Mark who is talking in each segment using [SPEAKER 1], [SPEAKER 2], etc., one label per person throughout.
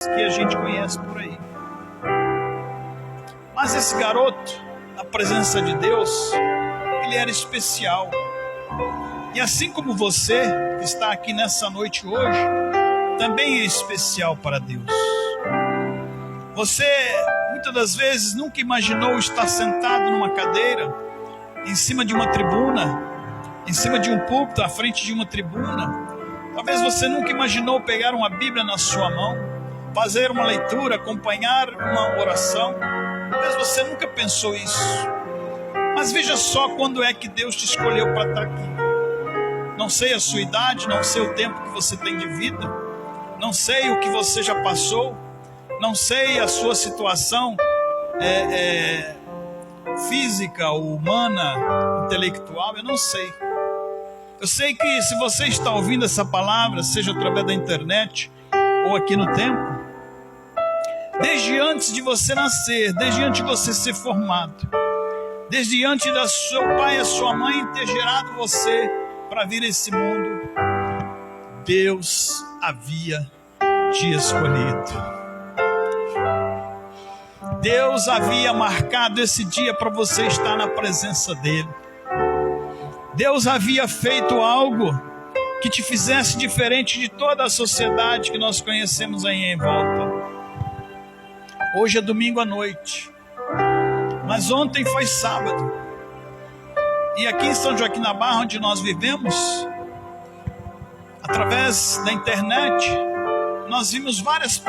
[SPEAKER 1] que a gente conhece por aí. Mas esse garoto, na presença de Deus, ele era especial. E assim como você que está aqui nessa noite hoje, também é especial para Deus. Você, muitas das vezes, nunca imaginou estar sentado numa cadeira, em cima de uma tribuna, em cima de um púlpito, à frente de uma tribuna. Talvez você nunca imaginou pegar uma Bíblia na sua mão, fazer uma leitura, acompanhar uma oração. Talvez você nunca pensou isso. Mas veja só quando é que Deus te escolheu para estar aqui. Não sei a sua idade, não sei o tempo que você tem de vida, não sei o que você já passou, não sei a sua situação física, humana, intelectual, eu não sei. Eu sei que se você está ouvindo essa palavra, seja através da internet ou aqui no templo, desde antes de você nascer, desde antes de você ser formado, desde antes da seu pai e a sua mãe ter gerado você para vir a esse mundo, Deus havia te escolhido. Deus havia marcado esse dia para você estar na presença dele. Deus havia feito algo que te fizesse diferente de toda a sociedade que nós conhecemos aí em volta. Hoje é domingo à noite, mas ontem foi sábado. E aqui em São Joaquim da Barra, onde nós vivemos, através da internet, nós vimos várias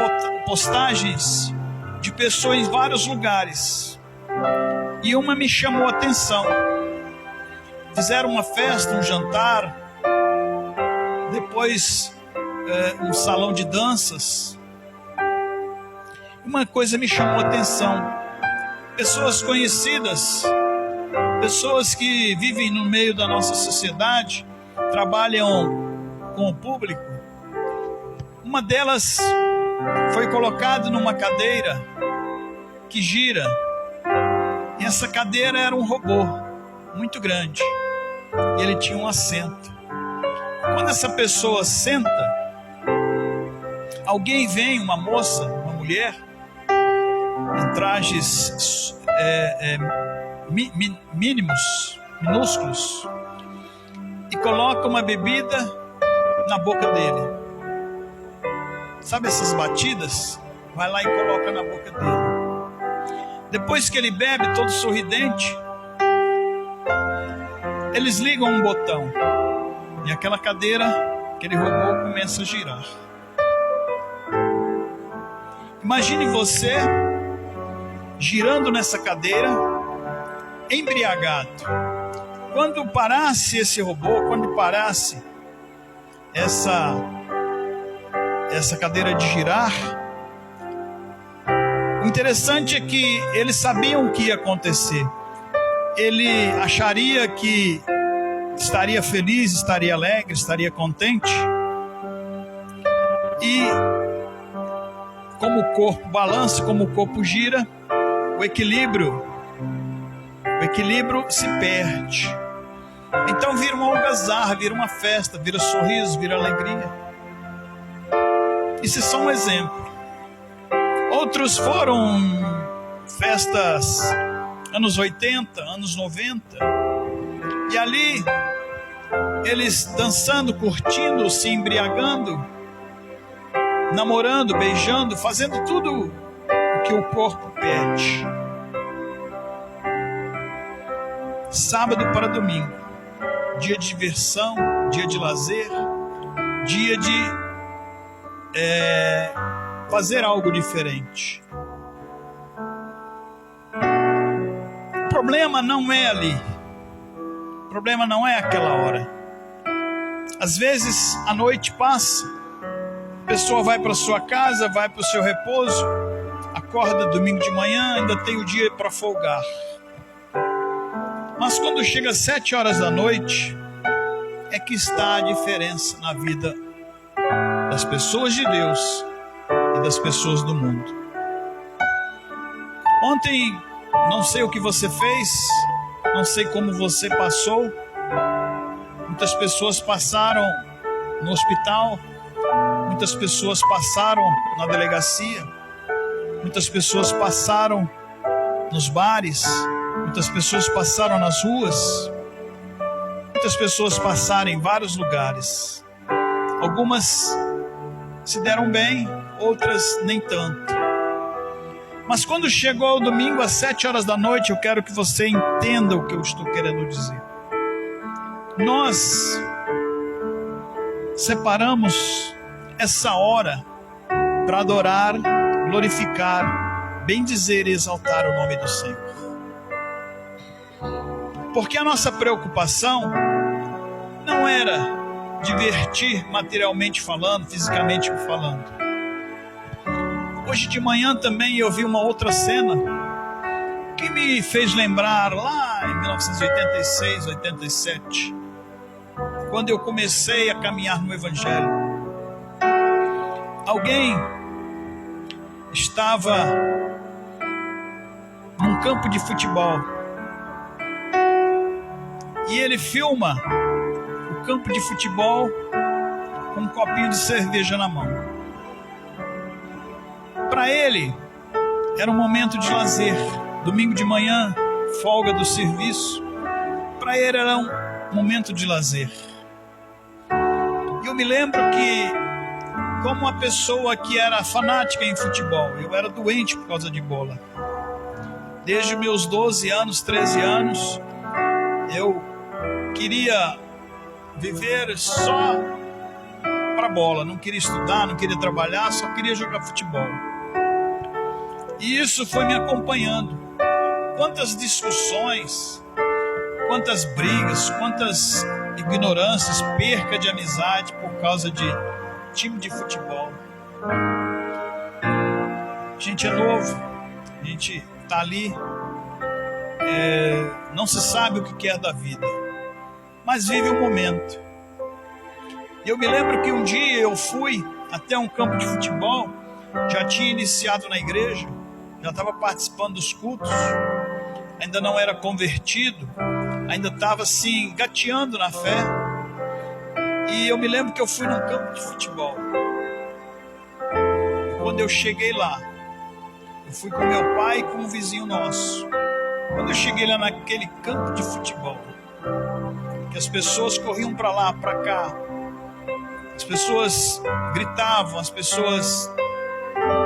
[SPEAKER 1] postagens de pessoas em vários lugares. E uma me chamou a atenção. Fizeram uma festa, um jantar, depois um salão de danças. Uma coisa me chamou a atenção. Pessoas conhecidas, pessoas que vivem no meio da nossa sociedade, trabalham com o público. Uma delas foi colocada numa cadeira que gira. E essa cadeira era um robô muito grande. E ele tinha um assento. Quando essa pessoa senta, alguém vem, uma moça, uma mulher, em trajes minúsculos, e coloca uma bebida na boca dele. Sabe essas batidas? Vai lá e coloca na boca dele. Depois que ele bebe, todo sorridente, eles ligam um botão e aquela cadeira, aquele robô começa a girar. Imagine você girando nessa cadeira, embriagado. Quando parasse esse robô, quando parasse essa cadeira de girar, o interessante é que eles sabiam o que ia acontecer. Ele acharia que estaria feliz, estaria alegre, estaria contente. E como o corpo balança, como o corpo gira, o equilíbrio se perde. Então vira uma algazarra, vira uma festa, vira sorriso, vira alegria. Isso é só um exemplo. Outros foram festas anos 80, anos 90. E ali, eles dançando, curtindo, se embriagando, namorando, beijando, fazendo tudo o que o corpo pede. Sábado para domingo, dia de diversão, dia de lazer, dia de fazer algo diferente. O problema não é ali. O problema não é aquela hora. Às vezes a noite passa, a pessoa vai para sua casa, vai para o seu repouso, acorda domingo de manhã, ainda tem o dia para folgar. Mas quando chega às 7 horas da noite, é que está a diferença na vida das pessoas de Deus e das pessoas do mundo. Ontem, não sei o que você fez, não sei como você passou. Muitas pessoas passaram no hospital, Muitas pessoas passaram na delegacia, muitas pessoas passaram nos bares, muitas pessoas passaram nas ruas, muitas pessoas passaram em vários lugares. Algumas se deram bem, outras nem tanto. Mas quando chegou o domingo às 7 horas da noite, eu quero que você entenda o que eu estou querendo dizer. Nós separamos essa hora para adorar, glorificar, bendizer e exaltar o nome do Senhor. Porque a nossa preocupação não era divertir materialmente falando, fisicamente fisicamente falando. Hoje de manhã também eu vi uma outra cena que me fez lembrar lá em 1986, 87, quando eu comecei a caminhar no Evangelho. Alguém estava num campo de futebol e ele filma o campo de futebol com um copinho de cerveja na mão. Para ele era um momento de lazer. Domingo de manhã, folga do serviço, para ele era um momento de lazer. E eu me lembro que, como uma pessoa que era fanática em futebol, eu era doente por causa de bola. Desde meus 12 anos, 13 anos, eu queria viver só para bola, não queria estudar, não queria trabalhar, só queria jogar futebol. E isso foi me acompanhando. Quantas discussões, quantas brigas, quantas ignorâncias, perca de amizade por causa de time de futebol. A gente é novo, a gente está ali, não se sabe o que quer da vida, mas vive o momento. Eu me lembro que um dia eu fui até um campo de futebol, já tinha iniciado na igreja, já estava participando dos cultos, ainda não era convertido, ainda estava assim, gateando na fé. E eu me lembro que eu fui num campo de futebol. Quando eu cheguei lá, eu fui com meu pai e com um vizinho nosso. Quando eu cheguei lá naquele campo de futebol, que as pessoas corriam para lá, para cá, as pessoas gritavam, as pessoas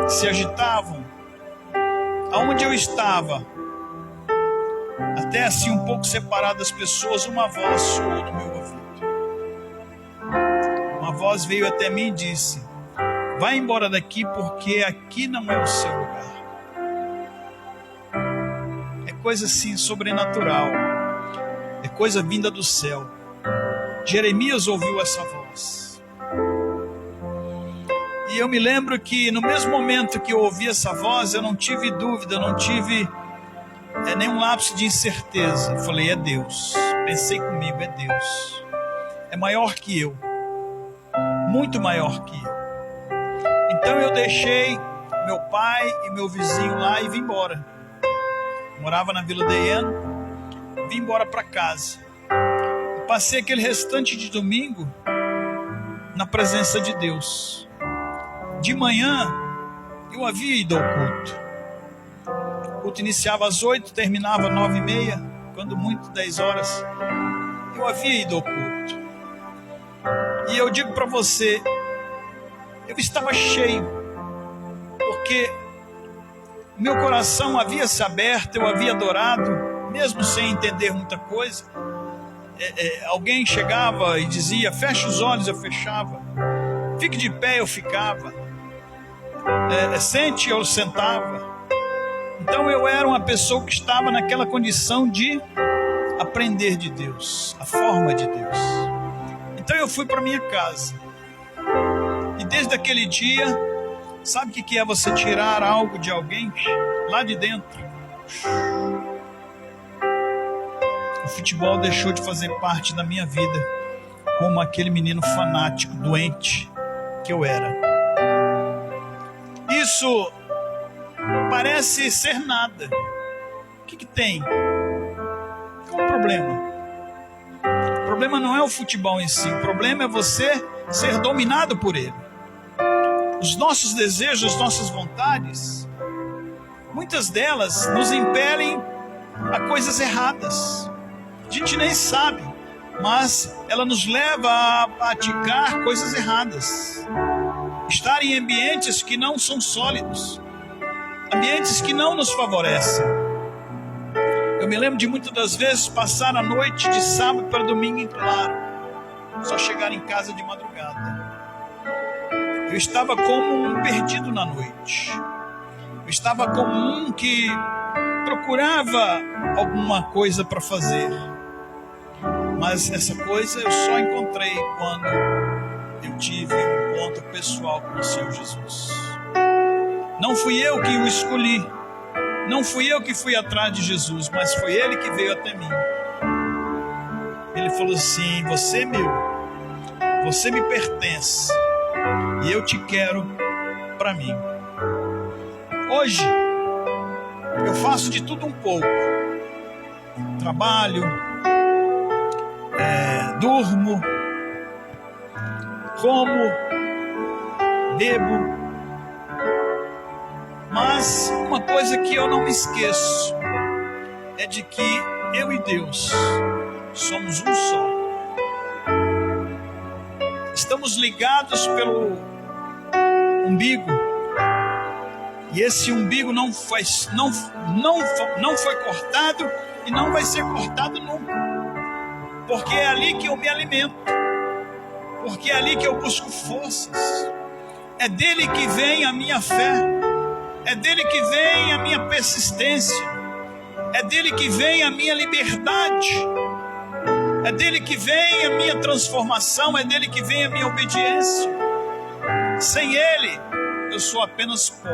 [SPEAKER 1] se agitavam. Aonde eu estava, até assim um pouco separado das pessoas, uma voz soou no meu ouvido. Uma voz veio até mim e disse: vai embora daqui, porque aqui não é o seu lugar. É coisa assim sobrenatural, é coisa vinda do céu. Jeremias ouviu essa voz. E eu me lembro que no mesmo momento que eu ouvi essa voz, eu não tive dúvida, não tive nenhum lapso de incerteza. Eu falei: é Deus. Pensei comigo: é Deus. É maior que eu, muito maior que eu. Então eu deixei meu pai e meu vizinho lá e vim embora. Morava na Vila Deiano, vim embora para casa. Eu passei aquele restante de domingo na presença de Deus. De manhã, eu havia ido ao culto. O culto iniciava às 8, terminava às 9h30, quando muito 10 horas. Eu havia ido ao culto. E eu digo para você, eu estava cheio, porque meu coração havia se aberto, eu havia adorado, mesmo sem entender muita coisa. Alguém chegava e dizia: feche os olhos, eu fechava. Fique de pé, eu ficava. Sente, eu sentava. Então eu era uma pessoa que estava naquela condição de aprender de Deus, a forma de Deus. Então eu fui para minha casa. E desde aquele dia, sabe o que é você tirar algo de alguém lá de dentro? O futebol deixou de fazer parte da minha vida, como aquele menino fanático, doente que eu era. Isso parece ser nada. O que tem? Qual é o problema? O problema não é o futebol em si. O problema é você ser dominado por ele. os nossos desejos, as nossas vontades, muitas delas nos impelem a coisas erradas. A gente nem sabe, mas ela nos leva a praticar coisas erradas. Estar em ambientes que não são sólidos, ambientes que não nos favorecem. Eu me lembro de muitas das vezes passar a noite de sábado para domingo em claro, só chegar em casa de madrugada. Eu estava como um perdido na noite. Eu estava como um que procurava alguma coisa para fazer. Mas essa coisa eu só encontrei quando eu tive um encontro pessoal com o Senhor Jesus. Não fui eu que o escolhi. Não fui eu que fui atrás de Jesus, mas foi Ele que veio até mim. Ele falou assim: você é meu, você me pertence e eu te quero para mim. Hoje eu faço de tudo um pouco. Trabalho, durmo, como, bebo. Mas uma coisa que eu não me esqueço é de que eu e Deus somos um só. Estamos ligados pelo umbigo. E esse umbigo não foi cortado e não vai ser cortado nunca. Porque é ali que eu me alimento. Porque é ali que eu busco forças. É dele que vem a minha fé. É dele que vem a minha persistência. É dele que vem a minha liberdade. É dele que vem a minha transformação. É dele que vem a minha obediência. Sem ele, eu sou apenas pó.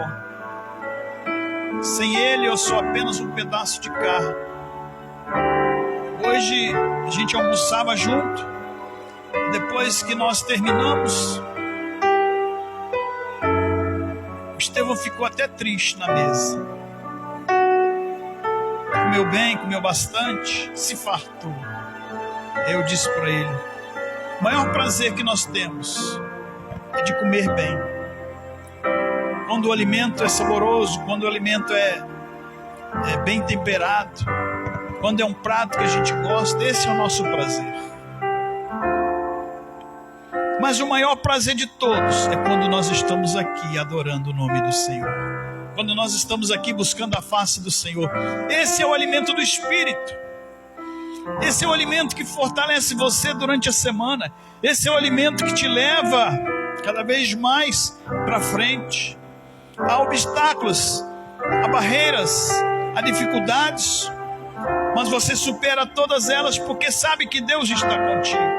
[SPEAKER 1] Sem ele, eu sou apenas um pedaço de carne. Hoje, a gente almoçava junto. Depois que nós terminamos, o Estevão ficou até triste na mesa. Comeu bem, comeu bastante, se fartou. Eu disse para ele: o maior prazer que nós temos é de comer bem. Quando o alimento é saboroso, quando o alimento é bem temperado, quando é um prato que a gente gosta, esse é o nosso prazer. Mas o maior prazer de todos é quando nós estamos aqui adorando o nome do Senhor. Quando nós estamos aqui buscando a face do Senhor. Esse é o alimento do Espírito. Esse é o alimento que fortalece você durante a semana. Esse é o alimento que te leva cada vez mais para frente. Há obstáculos, há barreiras, há dificuldades, mas você supera todas elas porque sabe que Deus está contigo.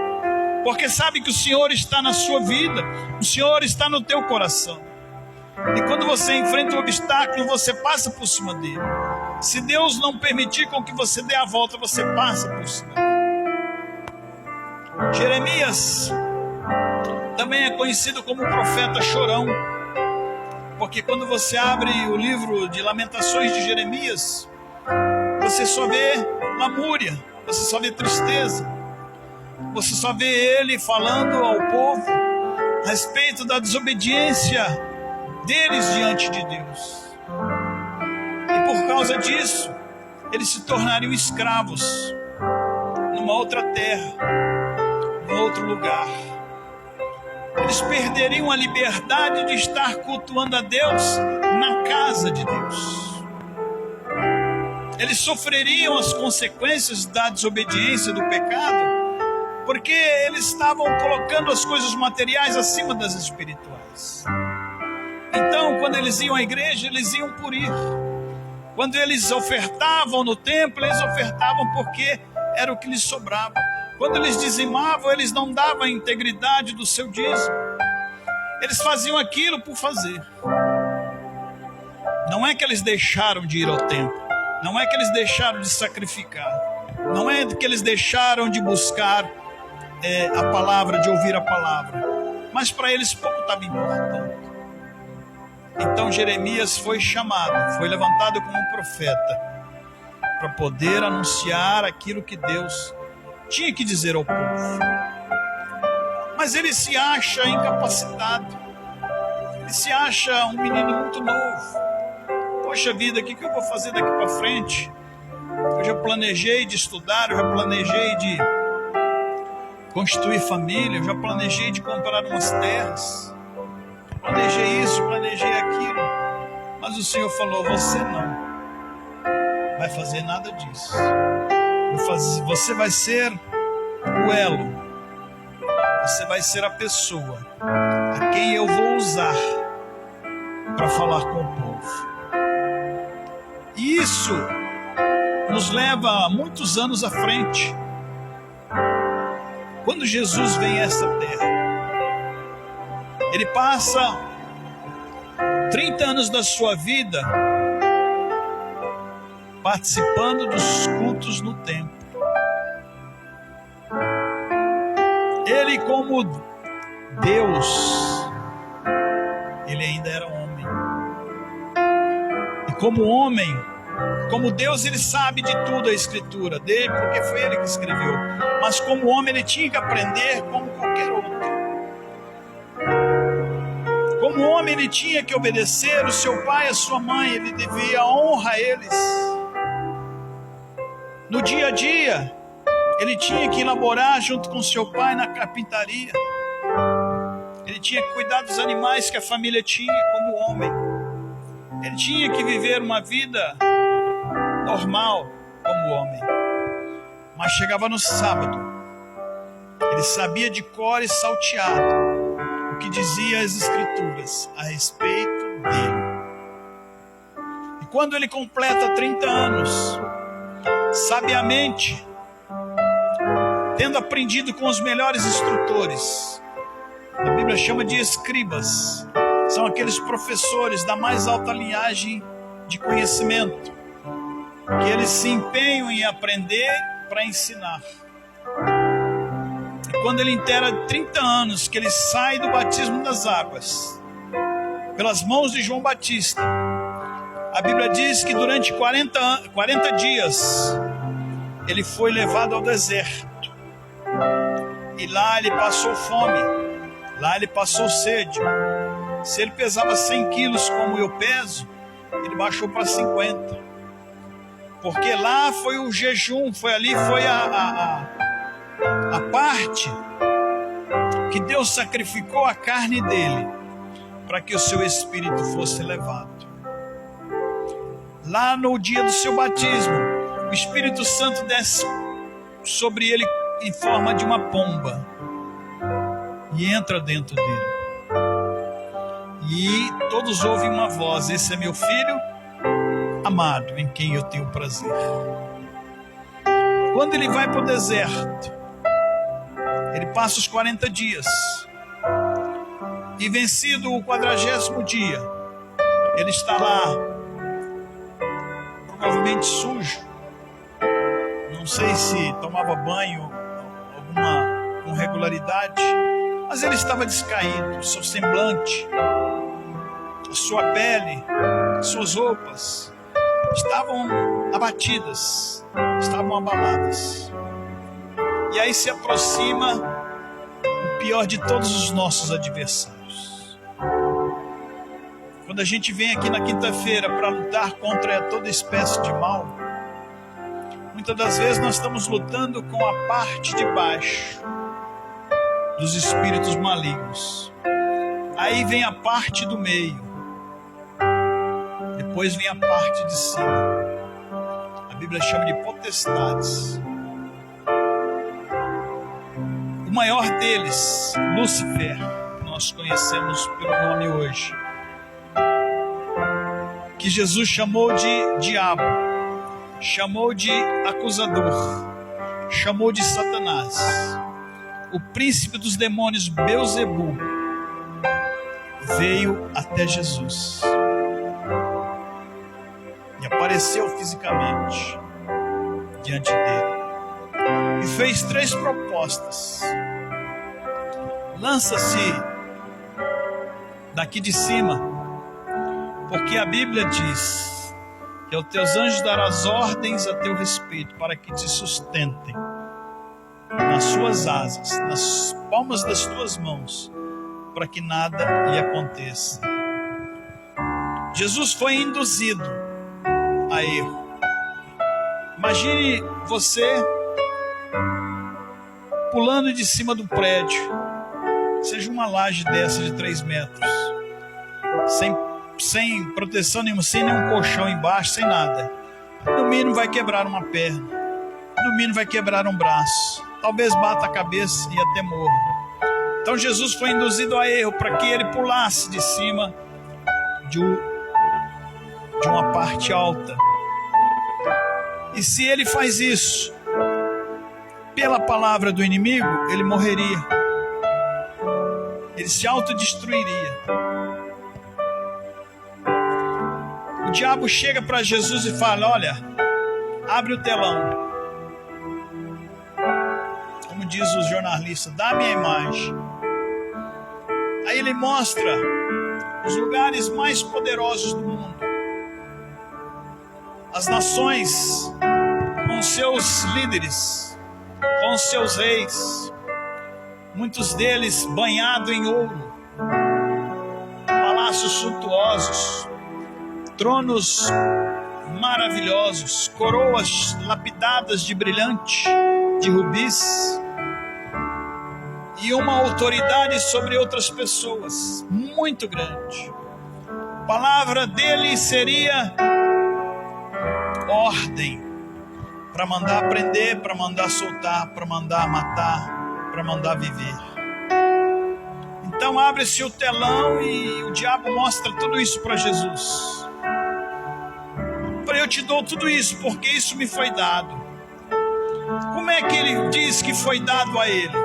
[SPEAKER 1] Porque sabe que o Senhor está na sua vida, o Senhor está no teu coração. E quando você enfrenta um obstáculo, você passa por cima dele. Se Deus não permitir com que você dê a volta, você passa por cima dele. Jeremias também é conhecido como o profeta chorão, porque quando você abre o livro de Lamentações de Jeremias, você só vê lamúria, você só vê tristeza. Você só vê ele falando ao povo a respeito da desobediência deles diante de Deus. E por causa disso, eles se tornariam escravos numa outra terra, num outro lugar. Eles perderiam a liberdade de estar cultuando a Deus na casa de Deus. Eles sofreriam as consequências da desobediência, do pecado, porque eles estavam colocando as coisas materiais acima das espirituais. Então, quando eles iam à igreja, eles iam por ir. Quando eles ofertavam no templo, eles ofertavam porque era o que lhes sobrava. Quando eles dizimavam, eles não davam a integridade do seu dízimo. Eles faziam aquilo por fazer. Não é que eles deixaram de ir ao templo. Não é que eles deixaram de sacrificar. Não é que eles deixaram de buscar a palavra, de ouvir a palavra. Mas para eles pouco estava importando. Então Jeremias foi chamado, foi levantado como um profeta para poder anunciar aquilo que Deus tinha que dizer ao povo. Mas ele se acha incapacitado. Ele se acha um menino muito novo. Poxa vida, o que eu vou fazer daqui para frente? Eu já planejei de estudar, eu já planejei de constituir família, eu já planejei de comprar umas terras. Planejei isso, planejei aquilo. Mas o Senhor falou, você não vai fazer nada disso. Você vai ser o elo. Você vai ser a pessoa a quem eu vou usar para falar com o povo. E isso nos leva muitos anos à frente. Quando Jesus vem a essa terra, ele passa 30 anos da sua vida participando dos cultos no templo. Ele, como Deus, ele ainda era homem. E como homem, como Deus, ele sabe de tudo a Escritura dele, porque foi ele que escreveu. Mas como homem, ele tinha que aprender como qualquer outro. Como homem, ele tinha que obedecer o seu pai e a sua mãe, ele devia honrar a eles. No dia a dia, ele tinha que elaborar junto com seu pai na carpintaria. Ele tinha que cuidar dos animais que a família tinha como homem. Ele tinha que viver uma vida normal como homem. Mas chegava no sábado, ele sabia de cor e salteado o que dizia as Escrituras a respeito dele. E quando ele completa 30 anos, sabiamente, tendo aprendido com os melhores instrutores, a Bíblia chama de escribas, são aqueles professores da mais alta linhagem de conhecimento, que eles se empenham em aprender para ensinar. E quando ele inteira 30 anos, que ele sai do batismo das águas, pelas mãos de João Batista, a Bíblia diz que durante 40 dias, ele foi levado ao deserto. E lá ele passou fome, lá ele passou sede. Se ele pesava 100 quilos como eu peso, ele baixou para 50. Porque lá foi o jejum, foi a parte que Deus sacrificou a carne dele, para que o seu espírito fosse elevado. Lá no dia do seu batismo, o Espírito Santo desce sobre ele em forma de uma pomba e entra dentro dele. E todos ouvem uma voz: esse é meu filho amado, em quem eu tenho prazer. Quando ele vai para o deserto, ele passa os 40 dias. E vencido o 40º dia, ele está lá, provavelmente sujo. Não sei se tomava banho com regularidade, mas ele estava descaído. Seu semblante, a sua pele, suas roupas estavam abatidas, estavam abaladas. E aí se aproxima o pior de todos os nossos adversários. Quando a gente vem aqui na quinta-feira para lutar contra toda espécie de mal, muitas das vezes nós estamos lutando com a parte de baixo dos espíritos malignos. Aí vem a parte do meio. Depois vem a parte de cima. A Bíblia chama de potestades. O maior deles, Lúcifer, que nós conhecemos pelo nome hoje, que Jesus chamou de diabo, chamou de acusador, chamou de Satanás. O príncipe dos demônios, Belzebu, veio até Jesus e apareceu fisicamente diante dele e fez 3 propostas: lança-se daqui de cima, porque a Bíblia diz que aos teus anjos darás ordens a teu respeito, para que te sustentem nas suas asas, nas palmas das tuas mãos, para que nada lhe aconteça. Jesus foi induzido a erro. Imagine você pulando de cima do prédio, seja uma laje dessa de 3 metros, sem proteção nenhuma, sem nenhum colchão embaixo, sem nada. No mínimo vai quebrar uma perna, no mínimo vai quebrar um braço, talvez bata a cabeça e até morra. Então Jesus foi induzido a erro para que ele pulasse de cima de uma parte alta. E se ele faz isso pela palavra do inimigo, ele morreria. Ele se autodestruiria. O diabo chega para Jesus e fala: olha, abre o telão. Como diz o jornalista, dá-me a imagem. Aí ele mostra os lugares mais poderosos do mundo. As nações com seus líderes, com seus reis, muitos deles banhados em ouro, palácios suntuosos, tronos maravilhosos, coroas lapidadas de brilhante, de rubis, e uma autoridade sobre outras pessoas muito grande. A palavra dele seria ordem, para mandar prender, para mandar soltar, para mandar matar, para mandar viver. Então abre-se o telão e o diabo mostra tudo isso para Jesus. Eu te dou tudo isso porque isso me foi dado. Como é que ele diz que foi dado a ele?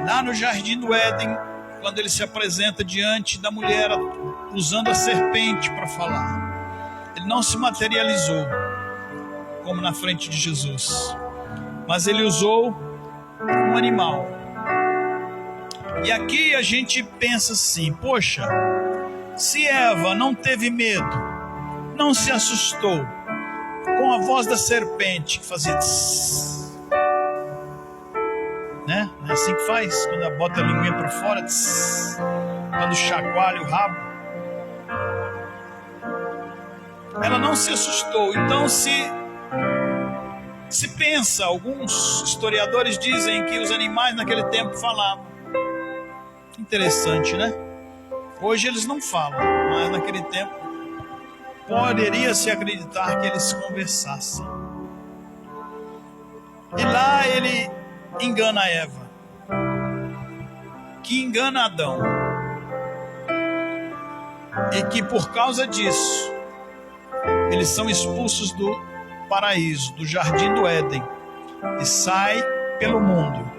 [SPEAKER 1] Lá no jardim do Éden, quando ele se apresenta diante da mulher usando a serpente para falar, ele não se materializou como na frente de Jesus, mas ele usou um animal. E aqui a gente pensa assim: poxa, se Eva não teve medo, não se assustou com a voz da serpente que fazia tss, né? Não é assim que faz quando ela bota a linguinha para fora, tss, quando chacoalha o rabo. Ela não se assustou. Então se pensa, alguns historiadores dizem que os animais naquele tempo falavam. Interessante, né? Hoje eles não falam, mas naquele tempo poderia se acreditar que eles conversassem. E lá ele engana Eva, que engana Adão, e que por causa disso eles são expulsos do paraíso, do jardim do Éden, e saem pelo mundo.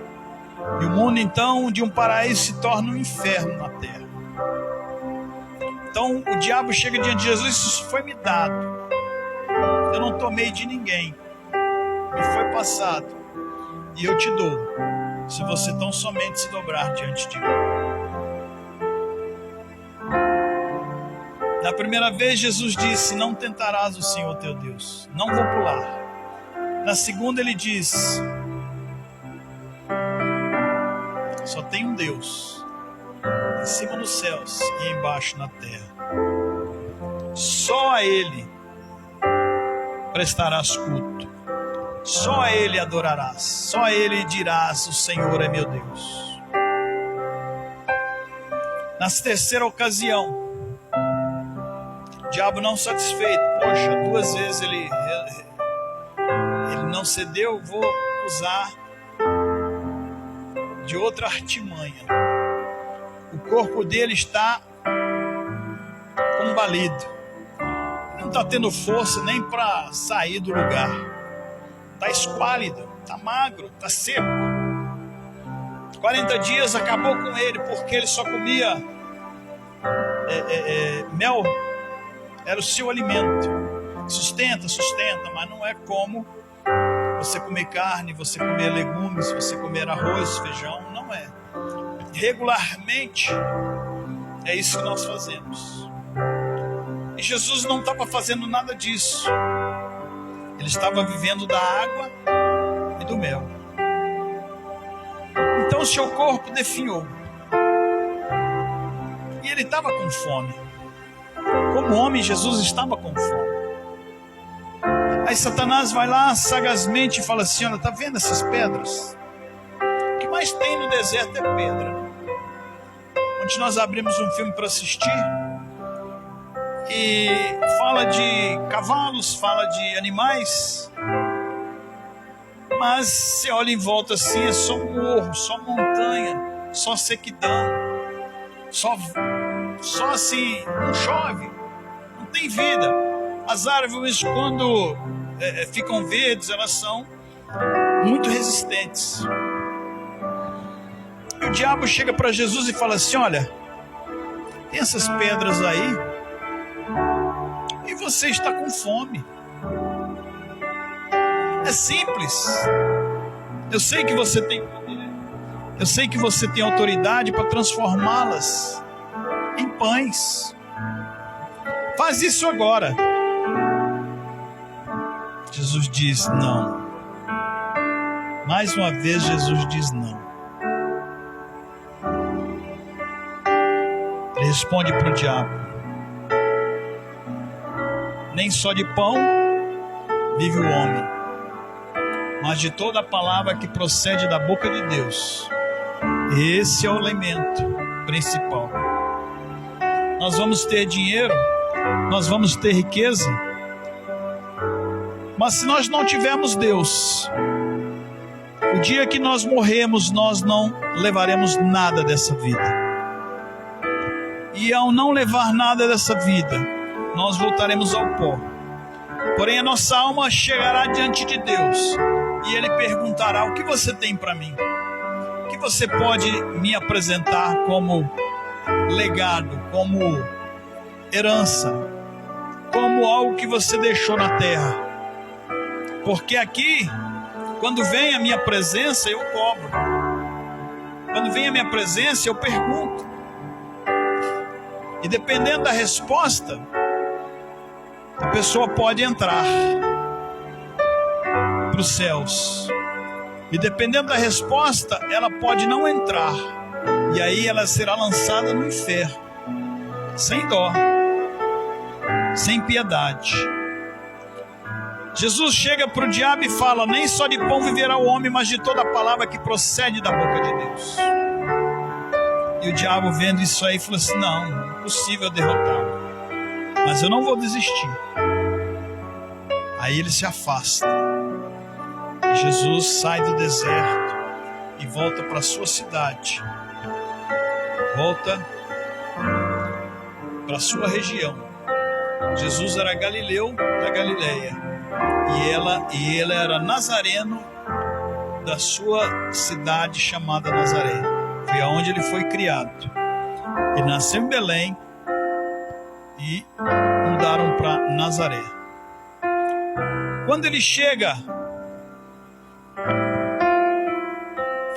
[SPEAKER 1] E o mundo então de um paraíso se torna um inferno na terra. Então o diabo chega diante de Jesus: isso foi me dado, eu não tomei de ninguém, me foi passado, e eu te dou, se você tão somente se dobrar diante de mim. Na primeira vez Jesus disse: não tentarás o Senhor teu Deus, não vou pular. Na segunda ele diz: só tem um Deus, em cima nos céus e embaixo na terra. Só a Ele prestarás culto, só a Ele adorarás, só a Ele dirás: o Senhor é meu Deus. Na terceira ocasião, o diabo não satisfeito, poxa, 2 vezes ele não cedeu, vou usar de outra artimanha. O corpo dele está combalido, não está tendo força nem para sair do lugar, está esquálido, está magro, está seco. 40 dias acabou com ele, porque ele só comia mel, era o seu alimento. Sustenta, mas não é como você comer carne, você comer legumes, você comer arroz, feijão, não é. Regularmente é isso que nós fazemos. E Jesus não estava fazendo nada disso. Ele estava vivendo da água e do mel. Então o seu corpo definhou. E ele estava com fome. Como homem, Jesus estava com fome. Aí Satanás vai lá sagazmente e fala assim: olha, tá vendo essas pedras? O que mais tem no deserto é pedra. Ontem nós abrimos um filme para assistir e fala de cavalos, fala de animais, mas você olha em volta assim, é só morro, só montanha, só sequidão, só assim, não chove, não tem vida. As árvores, quando ficam verdes, elas são muito resistentes. E o diabo chega para Jesus e fala assim: olha, tem essas pedras aí e você está com fome. É simples. Eu sei que você tem poder, eu sei que você tem autoridade para transformá-las em pães. Faz isso agora. Jesus diz não. Mais uma vez Jesus diz não. Ele responde para o diabo: nem só de pão vive o homem, mas de toda a palavra que procede da boca de Deus. Esse é o alimento principal. Nós vamos ter dinheiro, nós vamos ter riqueza, mas se nós não tivermos Deus, o dia que nós morremos, nós não levaremos nada dessa vida. E ao não levar nada dessa vida, nós voltaremos ao pó. Porém, a nossa alma chegará diante de Deus e Ele perguntará: o que você tem para mim? O que você pode me apresentar como legado, como herança, como algo que você deixou na terra? Porque aqui, quando vem a minha presença, eu cobro. Quando vem a minha presença, eu pergunto. E dependendo da resposta, a pessoa pode entrar para os céus. E dependendo da resposta, ela pode não entrar. E aí ela será lançada no inferno, sem dó, sem piedade. Jesus chega para o diabo e fala: nem só de pão viverá o homem, mas de toda a palavra que procede da boca de Deus. E o diabo, vendo isso aí, falou assim: não, é impossível derrotar, mas eu não vou desistir. Aí ele se afasta. E Jesus sai do deserto e volta para a sua cidade. Volta para a sua região. Jesus era galileu da Galileia. E ele era nazareno da sua cidade chamada Nazaré. Foi aonde ele foi criado. Ele nasceu em Belém e mudaram para Nazaré. Quando ele chega,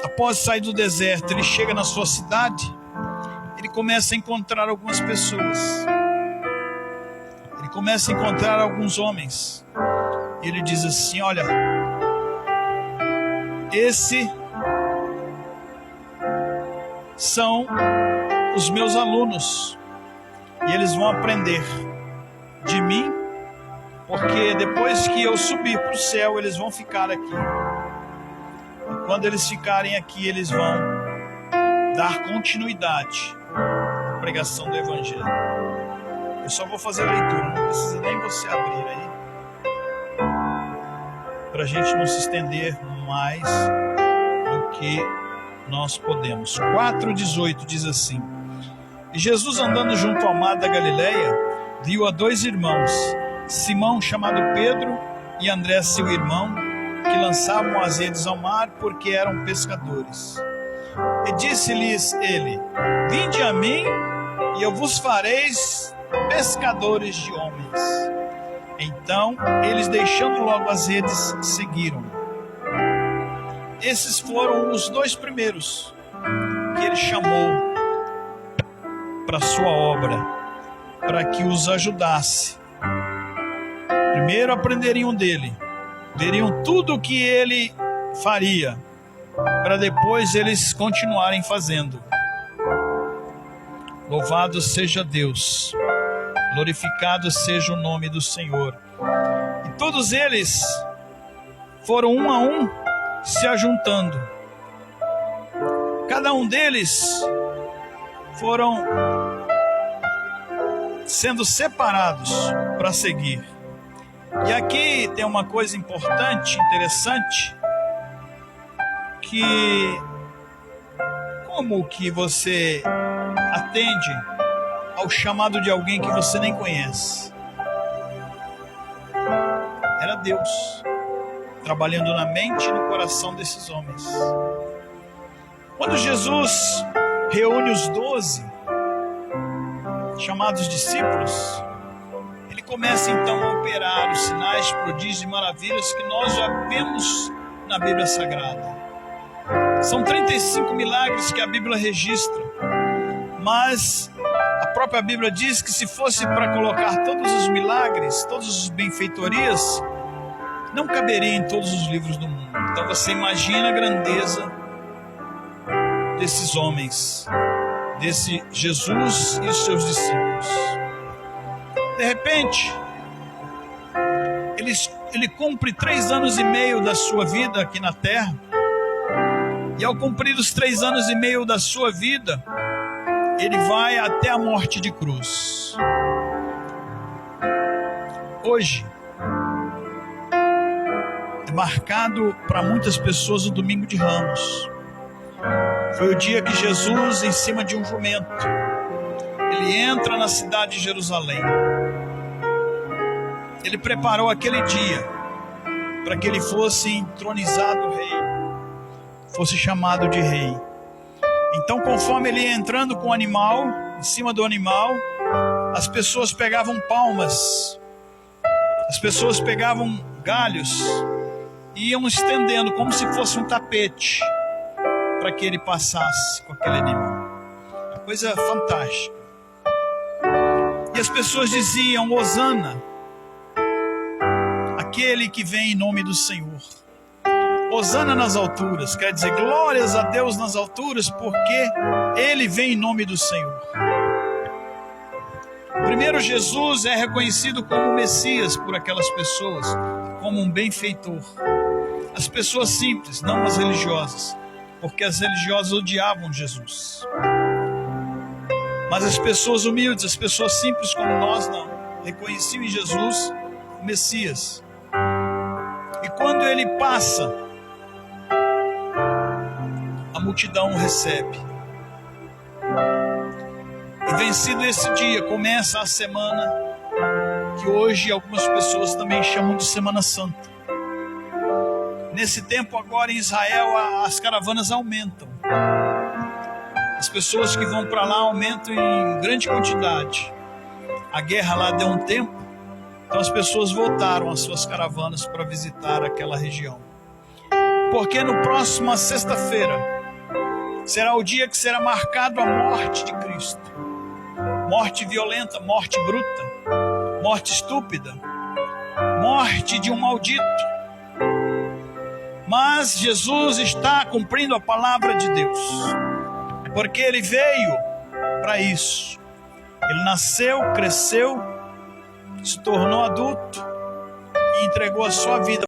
[SPEAKER 1] após sair do deserto, ele chega na sua cidade, ele começa a encontrar algumas pessoas. Ele começa a encontrar alguns homens. Ele diz assim: olha, esses são os meus alunos e eles vão aprender de mim, porque depois que eu subir para o céu, eles vão ficar aqui. E quando eles ficarem aqui, eles vão dar continuidade à pregação do Evangelho. Eu só vou fazer a leitura, não precisa nem você abrir aí, para a gente não se estender mais do que nós podemos. 4:18 diz assim: e Jesus, andando junto ao mar da Galileia, viu a dois irmãos, Simão, chamado Pedro, e André, seu irmão, que lançavam as redes ao mar, porque eram pescadores. E disse-lhes ele: vinde a mim, e eu vos fareis pescadores de homens. Então eles, deixando logo as redes, seguiram. Esses foram os dois primeiros que ele chamou para a sua obra, para que os ajudasse. Primeiro aprenderiam dele, veriam tudo o que ele faria, para depois eles continuarem fazendo. Louvado seja Deus, Glorificado seja o nome do Senhor. E todos eles foram um a um se ajuntando. Cada um deles foram sendo separados para seguir. E aqui tem uma coisa importante, interessante, que como que você atende ao chamado de alguém que você nem conhece? Era Deus trabalhando na mente e no coração desses homens. Quando Jesus reúne os 12 chamados discípulos, ele começa então a operar os sinais, prodígios e maravilhas que nós já vemos na Bíblia Sagrada. São 35 milagres que a Bíblia registra, mas a própria Bíblia diz que se fosse para colocar todos os milagres, todas as benfeitorias, não caberia em todos os livros do mundo. Então você imagina a grandeza desses homens, desse Jesus e os seus discípulos. De repente, ele cumpre 3 anos e meio da sua vida aqui na terra, e ao cumprir os 3 anos e meio da sua vida, ele vai até a morte de cruz. Hoje é marcado para muitas pessoas o Domingo de Ramos. Foi o dia que Jesus, em cima de um jumento, ele entra na cidade de Jerusalém. Ele preparou aquele dia para que ele fosse entronizado rei, fosse chamado de rei. Então, conforme ele ia entrando com o animal, em cima do animal, as pessoas pegavam palmas, as pessoas pegavam galhos e iam estendendo como se fosse um tapete para que ele passasse com aquele animal. Uma coisa fantástica. E as pessoas diziam: Hosana, aquele que vem em nome do Senhor. Hosana nas alturas, quer dizer, glórias a Deus nas alturas, porque ele vem em nome do Senhor. Primeiro, Jesus é reconhecido como Messias por aquelas pessoas, como um benfeitor. As pessoas simples, não as religiosas, porque as religiosas odiavam Jesus. Mas as pessoas humildes, as pessoas simples como nós, não, reconheciam em Jesus o Messias. E quando ele passa, a multidão o recebe. E vencido esse dia, começa a semana que hoje algumas pessoas também chamam de Semana Santa. Nesse tempo agora em Israel as caravanas aumentam. As pessoas que vão para lá aumentam em grande quantidade. A guerra lá deu um tempo, então as pessoas voltaram às suas caravanas para visitar aquela região. Porque no próximo sexta-feira será o dia que será marcado a morte de Cristo. Morte violenta, morte bruta, morte estúpida, morte de um maldito. Mas Jesus está cumprindo a palavra de Deus, porque ele veio para isso. Ele nasceu, cresceu, se tornou adulto e entregou a sua vida